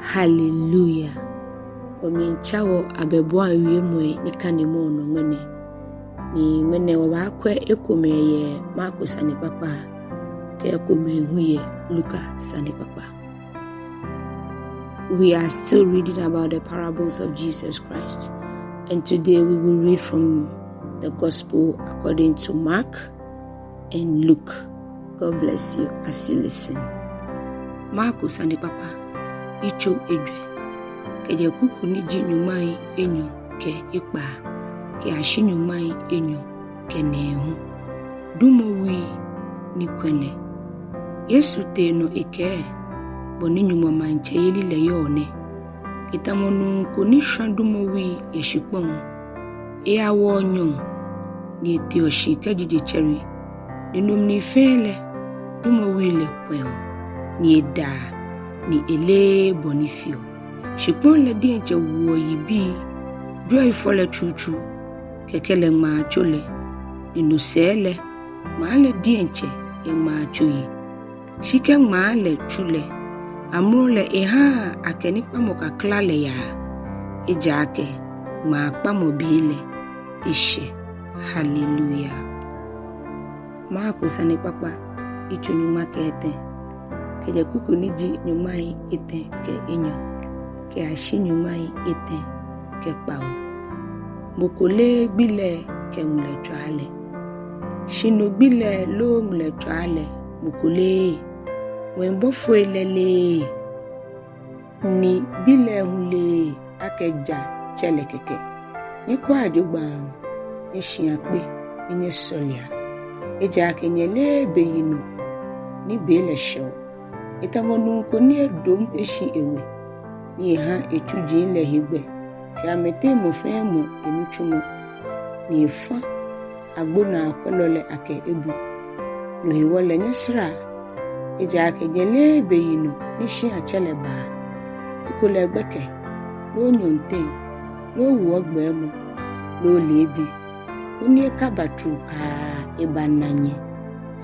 Hallelujah. Kristo Abɛbuai Wiemɔi ni kanemo no mene. Ni mene wabakwe ekomeye Marko sani papa. Ke ekome huye Luka sani papa. We are still reading about the parables of Jesus Christ. And today we will read from the Gospel according to Mark and Luke. God bless you as you listen. Marko sani papa. Icho edwe. Keje kuku ni ji nyumai enyo ke ikpa. Ke ashi nyumai enyo ke nehu. Dumɔwui ni kwele. Yesu te no ike. Boni nyuma manche yeli le yone. Itamonu ko ni hwan dumɔwui yeshipon. E awo nyon. Ni eti oshi kejije cheri. Ni numni fele. Dumɔwui le kwen. Ni eda. Ni ele bonifio. Shipon le dienche wo yibi. Joy fole chuchu. Kekele ma chole. Inusele. Ma le dienche e ma chuyi. Shike ma le chule. Amule eha akenipa moka klale ya. Ejake. Ma akpa mobile. Ishe. Hallelujah. Ma kusani papa. Ichu nyuma kete. Keje kuku niji nyumai ite ke enyo. Ke ashi nyumai ite ke pao. Mokole gbile ke ŋmɛlɛtswaa. Shino gbile lo ŋmɛlɛtswaa mokole. Wembofo lele. Ni bile hule akeja chele keke. Nyeko adjogba. Nishiakbe. Nye solia. Eja kenyele beyino. Ni bele show. Itamonu ko ni edom eshi ewe. Ni ha echuji le higbe. Ke amete mo fe mo enuchumo. Ni fa agbona akolole ake ebu. No hiwole nyesra. Eja kenyele beyino ni shi achele ba. Ikole gbeke. Lo nyonte. Lo wogbe mo. Lo lebi. Oni kabatu ka ebananye.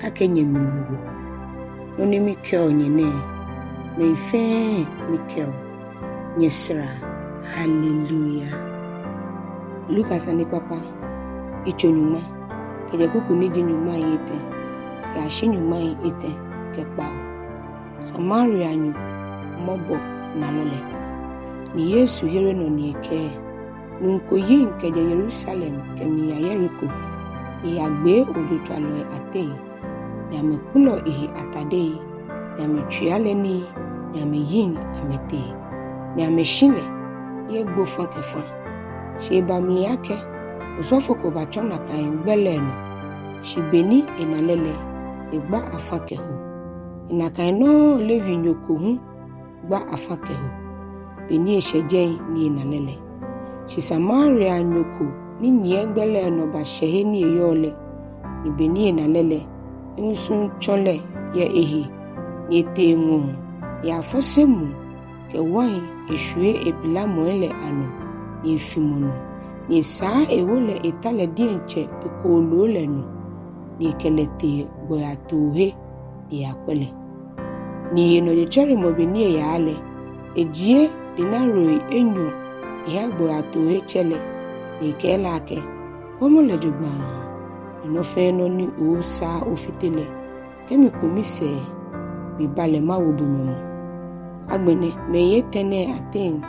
Akenye mungu. Noni Mikel nyene. Meife Mikel. Nyesra. Hallelujah. Lucas ani papa. Icho nyuma. Keje kuku niji nyuma yete. Ke ashi nyuma yete. Ke pao. Samarianyo. Mɔbɔnalɔ. Ni Yesu here no ni eke. Nunko yin keje Jerusalem kemi ya Yeriko. Ni agbe odotwalo ate. Ni amekulo ehe atade. Ni ametwiale ni yin amete. Ni ameshile ye gbofan kefan. Sheba mliake osofo ko bachona kan gbele no. Shibeni enalele egba afakeho. Inakan no levi nyoko hu gba afakeho. Beni eshejen ni enalele. Shi Samarianyo ko ni nyegbele no ba shehe ni eyole. Ni beni enalele insun chole ye ehe ni etengu ya fosemu ke wan eshue ebila moele ano ni efimono ni saa ewole etale dienche ekolo le no ni kelete boyatohe ni akwele ni no jechere mobeni ya ale ejie dinaro enyo ya boyatohe chele ni kelake omole jugba no fe no ni o sa ofitele kemi komise mi bale ma wobunomo agbene meye tene aten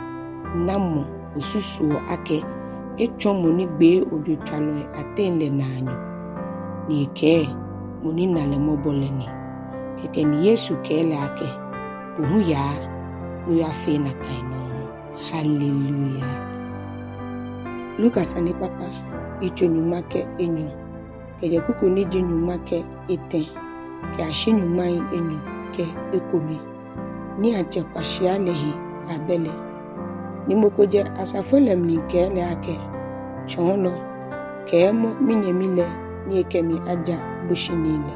namo osusu ake echomo ni gbe odotwalo aten le nanyo ni ke moni nale mobole ni keke ni Yesu kele ake buhu ya no ya fe na kaino. Hallelujah. Lucas ani papa icho nyuma ke enyo keje kuku niji nyuma ke ete ke ashi nyuma enyo ke ekomi. Niiatsɛ kwashia lehe abele. Ni mokoje asafolem ni kele ake. Chonlo. Kemo minyemile ni ekemi aja bushinile.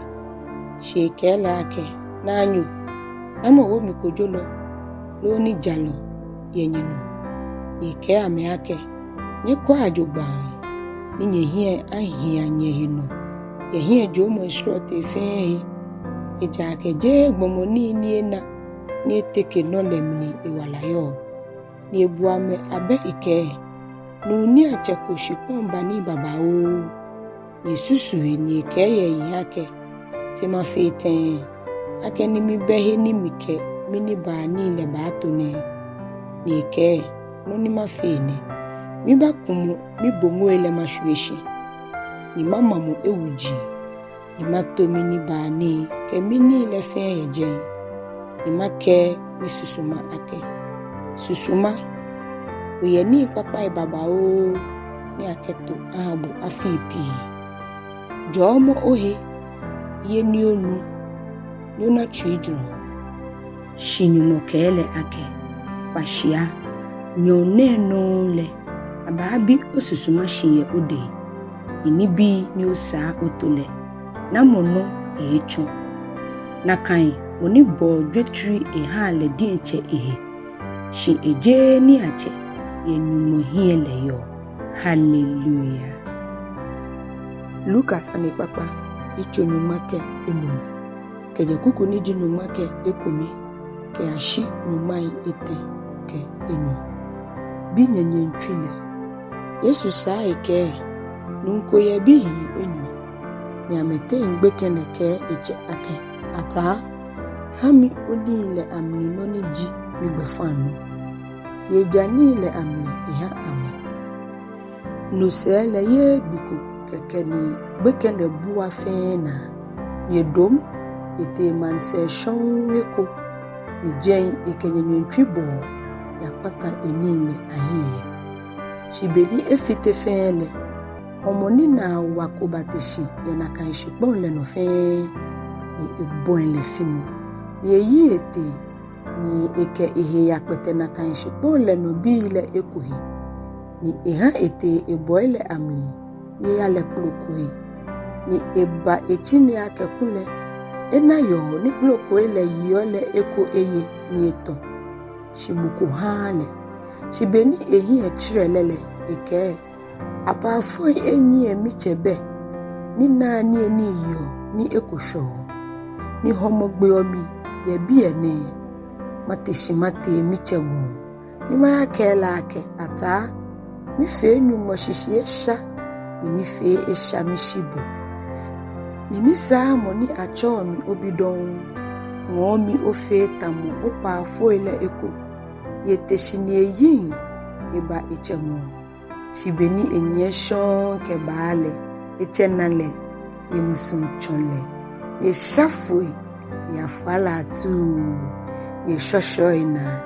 She kele ake. Nanyu. Namo wo mikojolo. Lo ni jalo. Yenyino. Ni ke ame ake. Nye kwa ajogba. Ni nyehie ahia nyehino. Yehie jomo isrote fehe. Eja ake je gbomoni ni ena. ni teke no lemni ewalayo ni ebuame abe ike no Niiatsɛ koshipomba ni babao ni susue ni ike ye yake tema feten ake ni mi behe ni mike mini ba ni le bato ne ni ike no ni mafene mi bakumu mi bomo ele mashweshi ni mama mu ewuji ni matomi ni ba ni ke mini le fe yeje ni make mi susuma ake susuma oye ni papa e babao ni aketo ahabu afipi jomo ohe ye ni onu ni ona chidro shinyumo kele ake kwashia nyone no le ababi osusuma shiye ode inibi ni osa otole na mono echo na kan moni bo dwetri eha le dienche ehe shi eje Niiatsɛ ye nyumo hiele yo. Hallelujah. Lucas ane papa icho nyumake enu ke kuku ni di nyumake ekomi ke ashi nyumai ete ke enu bi nyɛnyɛŋtswi le Yesu saa eke nunko ye bi enu ni amete ngbeke le ke eche ake ata hami oni le amni no ni ji ni gbefanu ye jani le amni eha ame no se le ye gbuku keke ni gbeke le bua fena ye dom ete manse shon eko ni jen eke nyɛnyɛŋtswi bo ya pata eni le ahiye chibedi efite fele homoni na wakobateshi ya na kan shipon le no fe ni ebon le fimu ye yi ete ni eke ehe ya pete na kan shipon le no bi le ekohi ni eha ete eboy le amni ye ya le klokohi ni eba echini akekule ena yo ni kloko le yo le eko eye ni eto shimuko hale shibeni ehi echirelele eke apafo enyi emichebe ni nani eni yo ni ekosho ni homogbe omi ye bi ene matishimate emichemu ni mayakela ake ata mi fe nyumo shishi esha ni mi fe esha mishibo ni misa mo ni acho mi obidon wo mi ofe tamu opa afo ile eko yeteshini eyin eba echemu shibeni enye shon ke baale echenale ni msunchole ni shafui ni afala tu ni shoshoina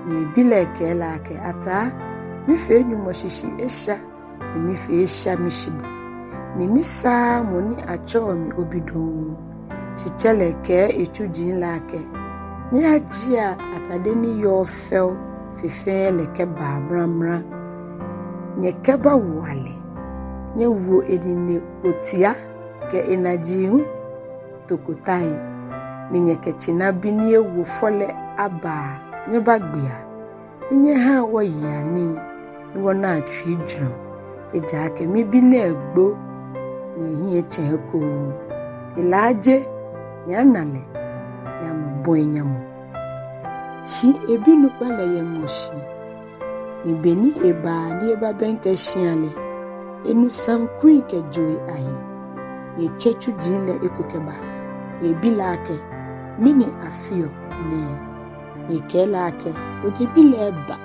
ni bile ke lake ata mi fe nyumo shishi esha ni mi fe esha mishibu ni misa mo ni acho mi obidon chichele ke echujin lake ni ajia atade ni yo fel fefe le ke ba mramra nye keba wale nye wo edine otia ke enaji hu tokotai ni nye kechina bi ni ewo fole aba nye bagbia nye ha wo yani ni wona atwi drum eja ke mi bi na egbo ni hi eche ko ilaje nyanale nyambo nyamo shi ebinu pale ye moshi ni beni eba ni eba benke shiale enu samkui ke joy ahi ye chechu jinle ekokeba ye bilake mini afio ne ye kelake oje bile eba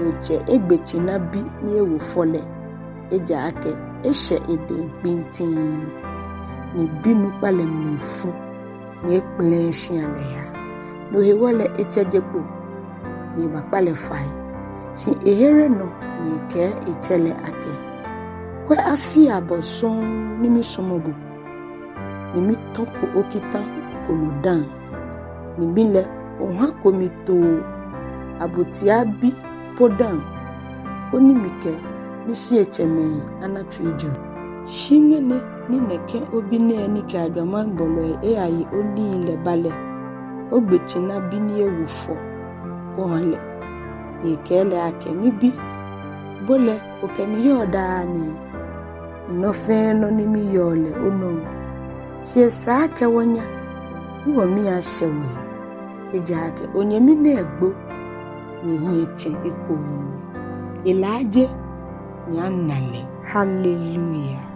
oje egbechina bi ni ewo fole eja ake eshe ede pintin ni binu pale mfu ni ekple shiale ya no hewole echejepo ni bakpale fai si ehere no ni ke echele ake kwe afi aboson ni mi somobu ni mi toko okita komodan ni bile oha komito abutia bi podan koni mike mi shi echeme anatwijo shimene ni neke obine ni ka adwaman bolo ayi oni le bale ogbechina bi ni ewufo ohale ni kele ake mi bi bole okemi yoda ni no fe no ni mi yole ono she sa ke wonya wo mi ahyewe ejake onyemi na egbo ni hweche eko ilaje ni anale. Hallelujah.